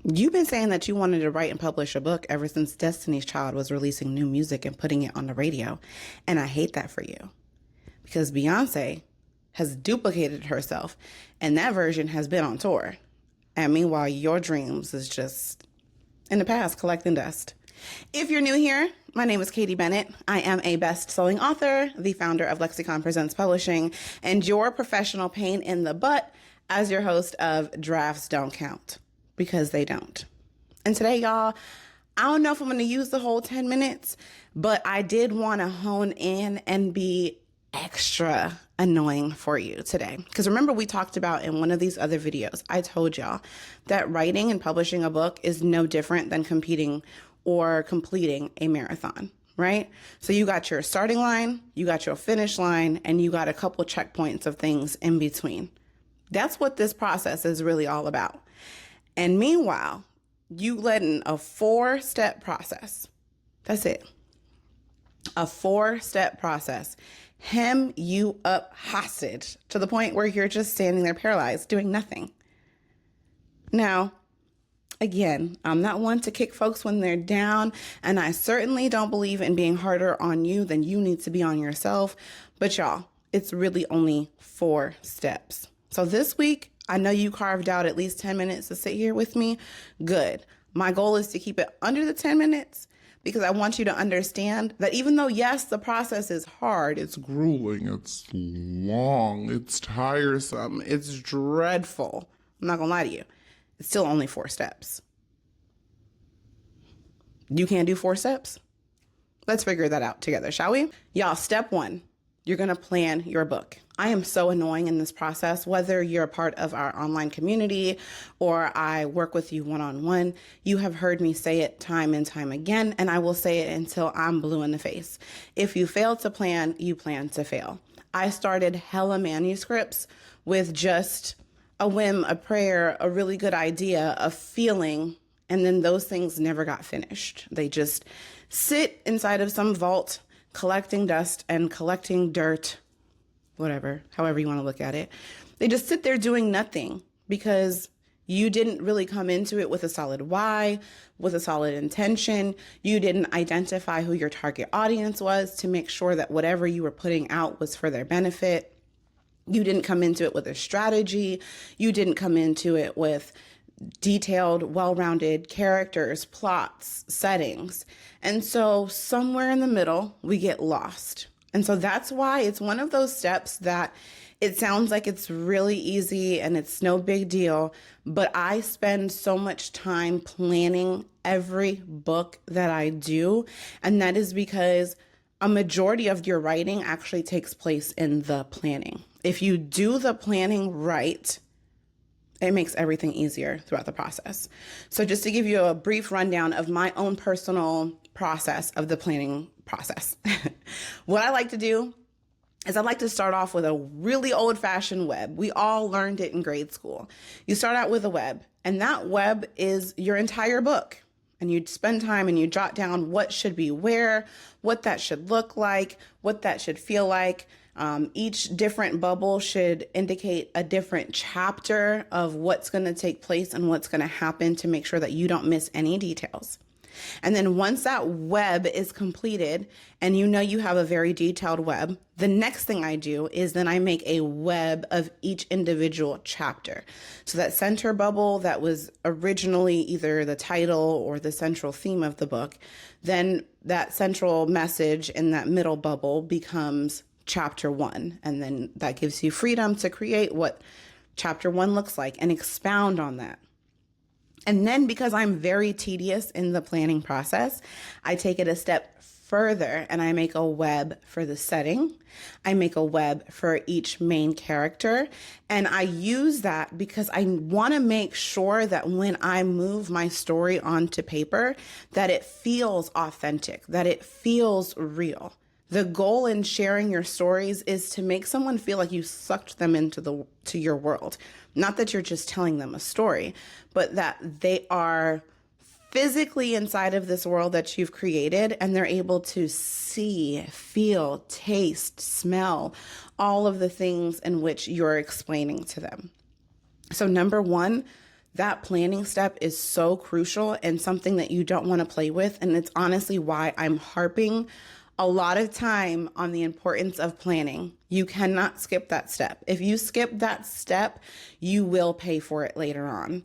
You've been saying that you wanted to write and publish a book ever since Destiny's Child was releasing new music and putting it on the radio. And I hate that for you because Beyonce has duplicated herself and that version has been on tour. And meanwhile, your dreams is just in the past collecting dust. If you're new here, my name is Katie Bennett. I am a best-selling author, the founder of Lexicon Presents Publishing, and your professional pain in the butt as your host of Drafts Don't Count. Because they don't. And today, y'all, I don't know if I'm going to use the whole 10 minutes, but I did want to hone in and be extra annoying for you today. Because remember, we talked about in one of these other videos, I told y'all that writing and publishing a book is no different than competing or completing a marathon, right? So you got your starting line, you got your finish line, and you got a couple checkpoints of things in between. That's what this process is really all about. And meanwhile, you letting a 4-step process, that's it, a 4-step process, hem you up hostage to the point where you're just standing there paralyzed, doing nothing. Now, again, I'm not one to kick folks when they're down, and I certainly don't believe in being harder on you than you need to be on yourself. But y'all, it's really only 4 steps. So this week, I know you carved out at least 10 minutes to sit here with me. Good. My goal is to keep it under the 10 minutes because I want you to understand that even though, yes, the process is hard, it's grueling, it's long, it's tiresome, it's dreadful. I'm not going to lie to you. It's still only 4 steps. You can't do 4 steps? Let's figure that out together, shall we? Y'all, step 1. You're going to plan your book. I am so annoying in this process, whether you're a part of our online community or I work with you one-on-one. You have heard me say it time and time again, and I will say it until I'm blue in the face. If you fail to plan, you plan to fail. I started hella manuscripts with just a whim, a prayer, a really good idea, a feeling, and then those things never got finished. They just sit inside of some vault collecting dust and collecting dirt, whatever, however you want to look at it. They just sit there doing nothing because you didn't really come into it with a solid why, with a solid intention. You didn't identify who your target audience was to make sure that whatever you were putting out was for their benefit. You didn't come into it with a strategy. You didn't come into it with detailed, well-rounded characters, plots, settings. And so somewhere in the middle, we get lost. And so that's why it's one of those steps that it sounds like it's really easy and it's no big deal, but I spend so much time planning every book that I do. And that is because a majority of your writing actually takes place in the planning. If you do the planning right, it makes everything easier throughout the process. So just to give you a brief rundown of my own personal process of the planning process, what I like to do is I like to start off with a really old-fashioned web. We all learned it in grade school. You start out with a web, and that web is your entire book. And you spend time and you jot down what should be where, what that should look like, what that should feel like. Each different bubble should indicate a different chapter of what's going to take place and what's going to happen to make sure that you don't miss any details. And then once that web is completed and you know you have a very detailed web, the next thing I do is then I make a web of each individual chapter. So that center bubble that was originally either the title or the central theme of the book, then that central message in that middle bubble becomes chapter 1. And then that gives you freedom to create what chapter 1 looks like and expound on that. And then because I'm very tedious in the planning process, I take it a step further and I make a web for the setting. I make a web for each main character. And I use that because I want to make sure that when I move my story onto paper, that it feels authentic, that it feels real. The goal in sharing your stories is to make someone feel like you sucked them into your world. Not that you're just telling them a story, but that they are physically inside of this world that you've created and they're able to see, feel, taste, smell all of the things in which you're explaining to them. So number one, That planning step is so crucial and something that you don't want to play with. And it's honestly why I'm harping a lot of time on the importance of planning. You cannot skip that step. If you skip that step, you will pay for it later on.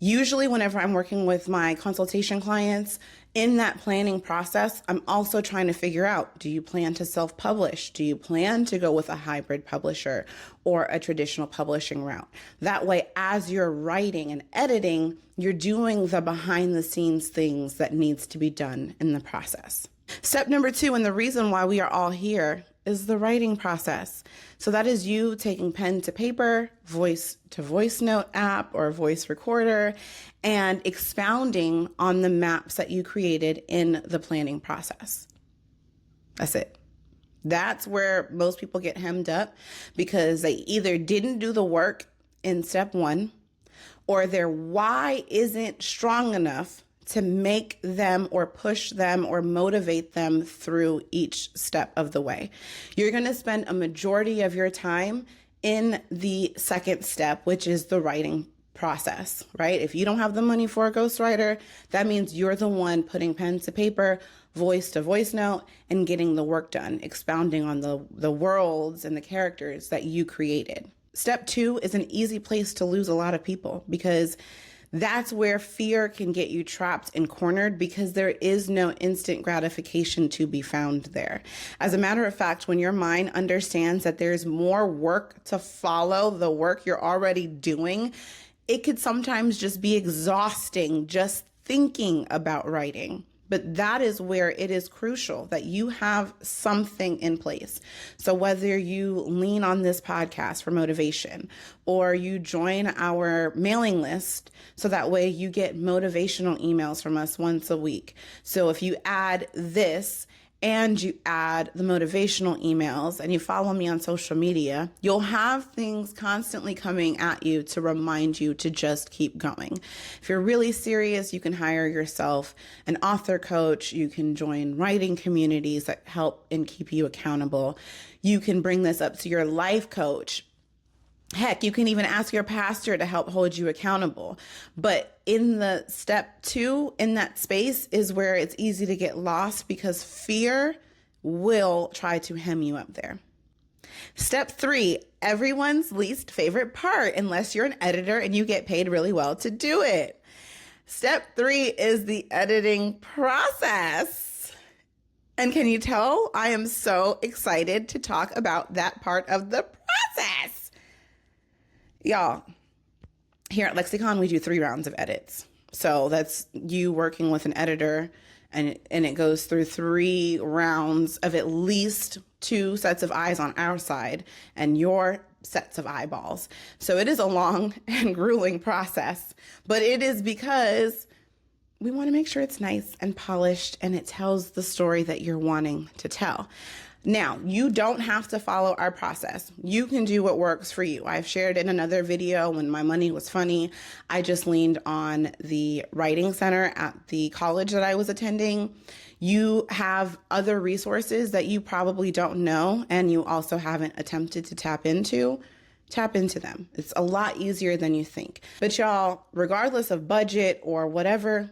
Usually, whenever I'm working with my consultation clients, in that planning process, I'm also trying to figure out, do you plan to self-publish? Do you plan to go with a hybrid publisher or a traditional publishing route? That way, as you're writing and editing, you're doing the behind the scenes things that needs to be done in the process. Step number 2, and the reason why we are all here, is the writing process. So that is you taking pen to paper, voice to voice note app or voice recorder, and expounding on the maps that you created in the planning process. That's it. That's where most people get hemmed up because they either didn't do the work in step 1 or their why isn't strong enough to make them or push them or motivate them through each step of the way. You're going to spend a majority of your time in the second step, which is the writing process, right? If you don't have the money for a ghostwriter, that means you're the one putting pen to paper, voice to voice note, and getting the work done, expounding on the worlds and the characters that you created. Step 2 is an easy place to lose a lot of people because that's where fear can get you trapped and cornered because there is no instant gratification to be found there. As a matter of fact, when your mind understands that there's more work to follow the work you're already doing, it could sometimes just be exhausting just thinking about writing. But that is where it is crucial that you have something in place. So whether you lean on this podcast for motivation or you join our mailing list, so that way you get motivational emails from us once a week. So if you add this and you add the motivational emails and you follow me on social media, you'll have things constantly coming at you to remind you to just keep going. If you're really serious, you can hire yourself an author coach. You can join writing communities that help and keep you accountable. You can bring this up to your life coach. Heck, you can even ask your pastor to help hold you accountable. But in the step 2, in that space is where it's easy to get lost because fear will try to hem you up there. Step 3, everyone's least favorite part, unless you're an editor and you get paid really well to do it. Step 3 is the editing process. And can you tell I am so excited to talk about that part of the process? Y'all, here at Lexicon, we do 3 rounds of edits. So that's you working with an editor, and it goes through 3 rounds of at least 2 sets of eyes on our side and your sets of eyeballs. So it is a long and grueling process, but it is because we want to make sure it's nice and polished and it tells the story that you're wanting to tell. Now, you don't have to follow our process. You can do what works for you. I've shared in another video when my money was funny. I just leaned on the writing center at the college that I was attending. You have other resources that you probably don't know and you also haven't attempted to tap into them. It's a lot easier than you think. But y'all, regardless of budget or whatever,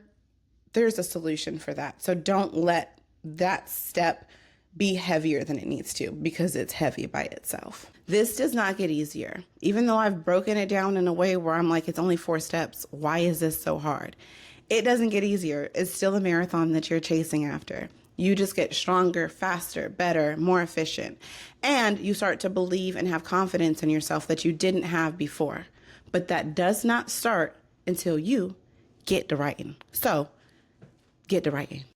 there's a solution for that. So don't let that step be heavier than it needs to because it's heavy by itself. This does not get easier. Even though I've broken it down in a way where I'm like, it's only 4 steps. Why is this so hard? It doesn't get easier. It's still a marathon that you're chasing after. You just get stronger, faster, better, more efficient. And you start to believe and have confidence in yourself that you didn't have before. But that does not start until you get to writing. So get to writing.